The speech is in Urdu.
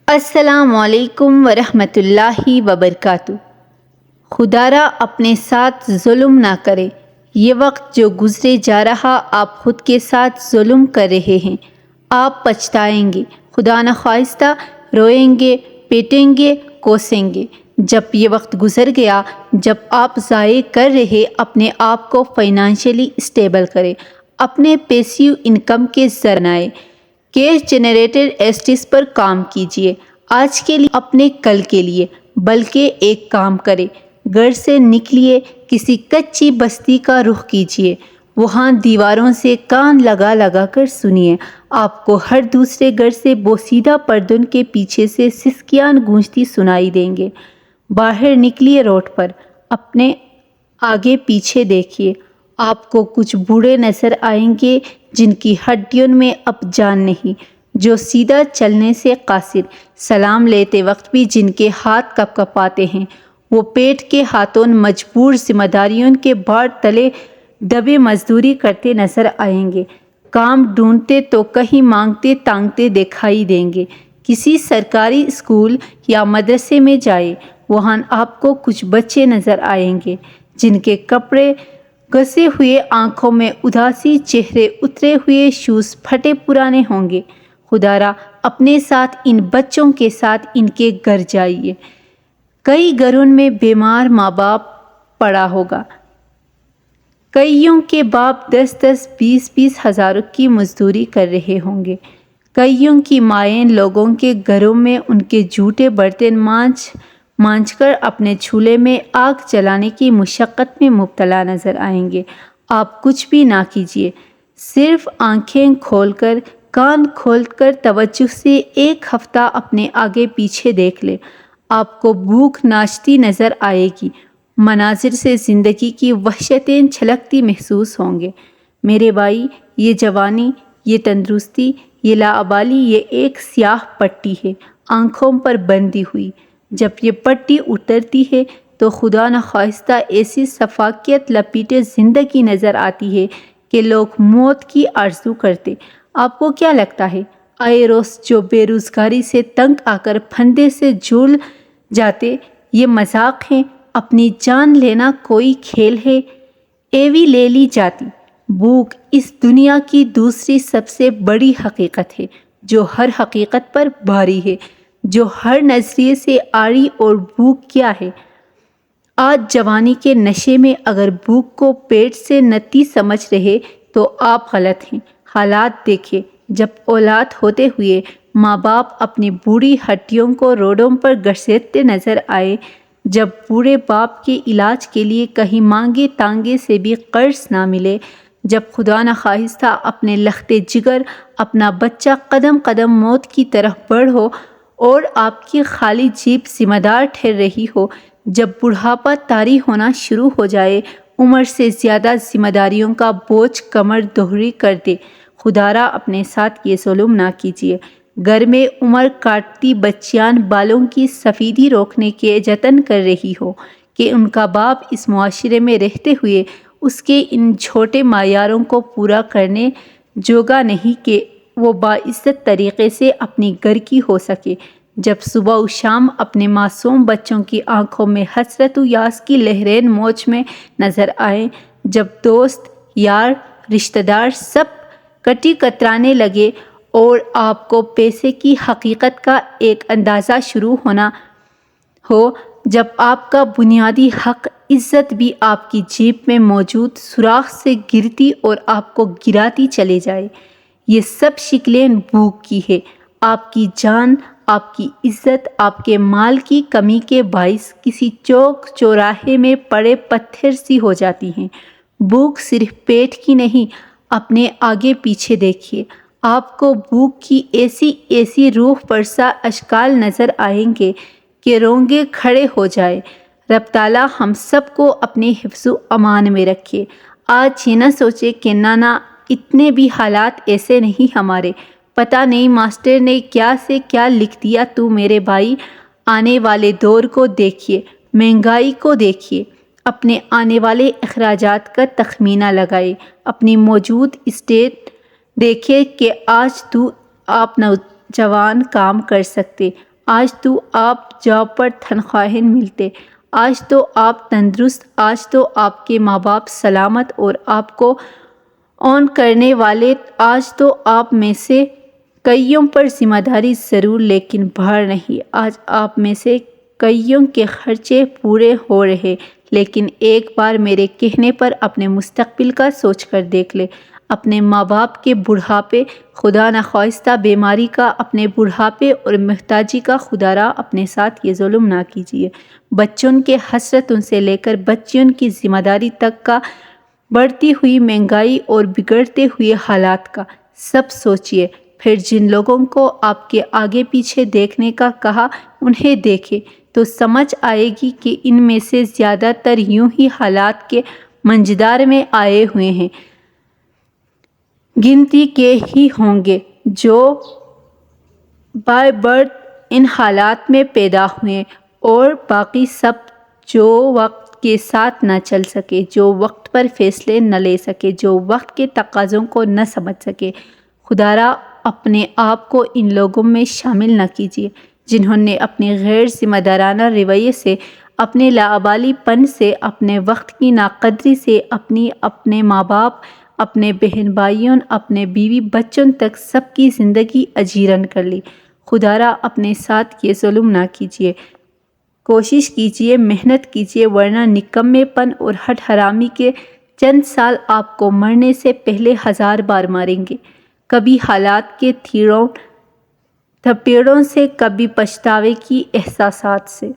السلام علیکم ورحمۃ اللہ وبرکاتہ۔ خدا را اپنے ساتھ ظلم نہ کرے۔ یہ وقت جو گزرے جا رہا آپ خود کے ساتھ ظلم کر رہے ہیں۔ آپ پچھتائیں گے، خدا نخواستہ روئیں گے، پیٹیں گے، کوسیں گے۔ جب یہ وقت گزر گیا جب آپ ضائع کر رہے اپنے آپ کو فائنینشلی اسٹیبل کریں، اپنے پیسیو انکم کے ذرائع کیش جنریٹڈ ایسٹس پر کام کیجیے۔ آج کے لیے اپنے کل کے لیے بلکہ ایک کام کرے، گھر سے نکلیے، کسی کچی بستی کا رخ کیجیے، وہاں دیواروں سے کان لگا لگا کر سنیے، آپ کو ہر دوسرے گھر سے بوسیدہ پردوں کے پیچھے سے سسکیاں گونجتی سنائی دیں گے۔ باہر نکلیے روڈ پر، اپنے آگے پیچھے دیکھیے، آپ کو کچھ بوڑھے نظر آئیں گے جن کی ہڈیوں میں اب جان نہیں، جو سیدھا چلنے سے قاصر، سلام لیتے وقت بھی جن کے ہاتھ کپ کپاتے ہیں، وہ پیٹ کے ہاتھوں مجبور ذمہ داریوں کے بھار تلے دبے مزدوری کرتے نظر آئیں گے، کام ڈھونڈتے تو کہیں مانگتے تانگتے دکھائی دیں گے۔ کسی سرکاری اسکول یا مدرسے میں جائے، وہاں آپ کو کچھ بچے نظر آئیں گے جن کے کپڑے گھسے ہوئے، آنکھوں میں اداسی، چہرے اترے ہوئے، شوز پھٹے پرانے ہوں گے۔ خدا را اپنے ساتھ ان بچوں کے ساتھ ان کے گھر جائیے۔ کئی گھروں میں بیمار ماں باپ پڑا ہوگا، کئیوں کے باپ 10-10 20-20 ہزاروں کی مزدوری کر رہے ہوں گے، کئیوں کی مائیں لوگوں کے گھروں میں ان کے جھوٹے برتن مانجھ کر اپنے چولہے میں آگ جلانے کی مشقت میں مبتلا نظر آئیں گے۔ آپ کچھ بھی نہ کیجیے، صرف آنکھیں کھول کر، کان کھول کر توجہ سے ایک ہفتہ اپنے آگے پیچھے دیکھ لیں۔ آپ کو بھوک ناچتی نظر آئے گی، مناظر سے زندگی کی وحشتیں چھلکتی محسوس ہوں گے۔ میرے بھائی، یہ جوانی، یہ تندرستی، یہ لاابالی، یہ ایک سیاہ پٹی ہے آنکھوں پر بندھی ہوئی۔ جب یہ پٹی اترتی ہے تو خدا نخواستہ ایسی شفافیت لپیٹے زندگی نظر آتی ہے کہ لوگ موت کی آرزو کرتے۔ آپ کو کیا لگتا ہے آئے روز جو بے روزگاری سے تنگ آ کر پھندے سے جھول جاتے، یہ مذاق ہے؟ اپنی جان لینا کوئی کھیل ہے؟ ایوی لے لی جاتی۔ بھوک اس دنیا کی دوسری سب سے بڑی حقیقت ہے جو ہر حقیقت پر بھاری ہے، جو ہر نظریے سے آڑی۔ اور بھوک کیا ہے؟ آج جوانی کے نشے میں اگر بھوک کو پیٹ سے نتی سمجھ رہے تو آپ غلط ہیں۔ حالات دیکھیں، جب اولاد ہوتے ہوئے ماں باپ اپنی بوڑھی ہڈیوں کو روڈوں پر گھسیٹتے نظر آئے، جب بوڑھے باپ کے علاج کے لیے کہیں مانگے تانگے سے بھی قرض نہ ملے، جب خدا نخواستہ اپنے لختے جگر اپنا بچہ قدم قدم موت کی طرف بڑھ ہو اور آپ کی خالی جیب ذمہ دار ٹھہر رہی ہو، جب بڑھاپا طاری ہونا شروع ہو جائے، عمر سے زیادہ ذمہ داریوں کا بوجھ کمر دوہری کر دے، خدا را اپنے ساتھ یہ ظلم نہ کیجیے۔ گھر میں عمر کاٹتی بچیاں بالوں کی سفیدی روکنے کے جتن کر رہی ہو کہ ان کا باپ اس معاشرے میں رہتے ہوئے اس کے ان چھوٹے معیاروں کو پورا کرنے جوگا نہیں کہ وہ باعزت طریقے سے اپنی گھر کی ہو سکے، جب صبح و شام اپنے معصوم بچوں کی آنکھوں میں حسرت و یاس کی لہریں موج میں نظر آئیں، جب دوست، یار، رشتہ دار سب کٹی کترانے لگے اور آپ کو پیسے کی حقیقت کا ایک اندازہ شروع ہونا ہو، جب آپ کا بنیادی حق عزت بھی آپ کی جیب میں موجود سوراخ سے گرتی اور آپ کو گراتی چلے جائے، یہ سب شکلیں بھوک کی ہے۔ آپ کی جان، آپ کی عزت، آپ کے مال کی کمی کے باعث کسی چوک چوراہے میں پڑے پتھر سی ہو جاتی ہیں۔ بھوک صرف پیٹ کی نہیں، اپنے آگے پیچھے دیکھیے، آپ کو بھوک کی ایسی روح پرسا اشکال نظر آئیں گے کہ رونگے کھڑے ہو جائے۔ رب تعالیٰ ہم سب کو اپنے حفظ و امان میں رکھے۔ آج یہ نہ سوچے کہ نانا اتنے بھی حالات ایسے نہیں ہمارے، پتہ نہیں ماسٹر نے کیا سے کیا لکھ دیا۔ تو میرے بھائی، آنے والے دور کو دیکھیے، مہنگائی کو دیکھیے، اپنے آنے والے اخراجات کا تخمینہ لگائے، اپنی موجود اسٹیٹ دیکھے کہ آج تو آپ نوجوان کام کر سکتے، آج تو آپ جاب پر تنخواہیں ملتے، آج تو آپ تندرست، آج تو آپ کے ماں باپ سلامت اور آپ کو اون کرنے والے، آج تو آپ میں سے کئیوں پر ذمہ داری ضرور لیکن بھار نہیں، آج آپ میں سے کئیوں کے خرچے پورے ہو رہے، لیکن ایک بار میرے کہنے پر اپنے مستقبل کا سوچ کر دیکھ لے، اپنے ماں باپ کے بڑھاپے، خدا نخواستہ بیماری کا، اپنے بڑھاپے اور محتاجی کا خدا را اپنے ساتھ یہ ظلم نہ کیجیے۔ بچوں کے حسرتوں سے لے کر بچیوں کی ذمہ داری تک کا، بڑھتی ہوئی مہنگائی اور بگڑتے ہوئے حالات کا سب سوچیے، پھر جن لوگوں کو آپ کے آگے پیچھے دیکھنے کا کہا انہیں دیکھیں تو سمجھ آئے گی کہ ان میں سے زیادہ تر یوں ہی حالات کے منجدار میں آئے ہوئے ہیں، گنتی کے ہی ہوں گے جو بائی برتھ ان حالات میں پیدا ہوئے، اور باقی سب جو وقت کے ساتھ نہ چل سکے، جو وقت پر فیصلے نہ لے سکے، جو وقت کے تقاضوں کو نہ سمجھ سکے۔ خدا را اپنے آپ کو ان لوگوں میں شامل نہ کیجیے جنہوں نے اپنے غیر ذمہ دارانہ رویے سے، اپنے لاابالی پن سے، اپنے وقت کی ناقدری سے اپنے ماں باپ، اپنے بہن بھائیوں، اپنے بیوی بچوں تک سب کی زندگی اجیرن کر لی۔ خدا را اپنے ساتھ یہ ظلم نہ کیجیے، کوشش کیجیے، محنت کیجیے، ورنہ نکمے پن اور ہٹ حرامی کے چند سال آپ کو مرنے سے پہلے 1000 بار ماریں گے، کبھی حالات کے تھپیڑوں سے، کبھی پچھتاوے کی احساسات سے۔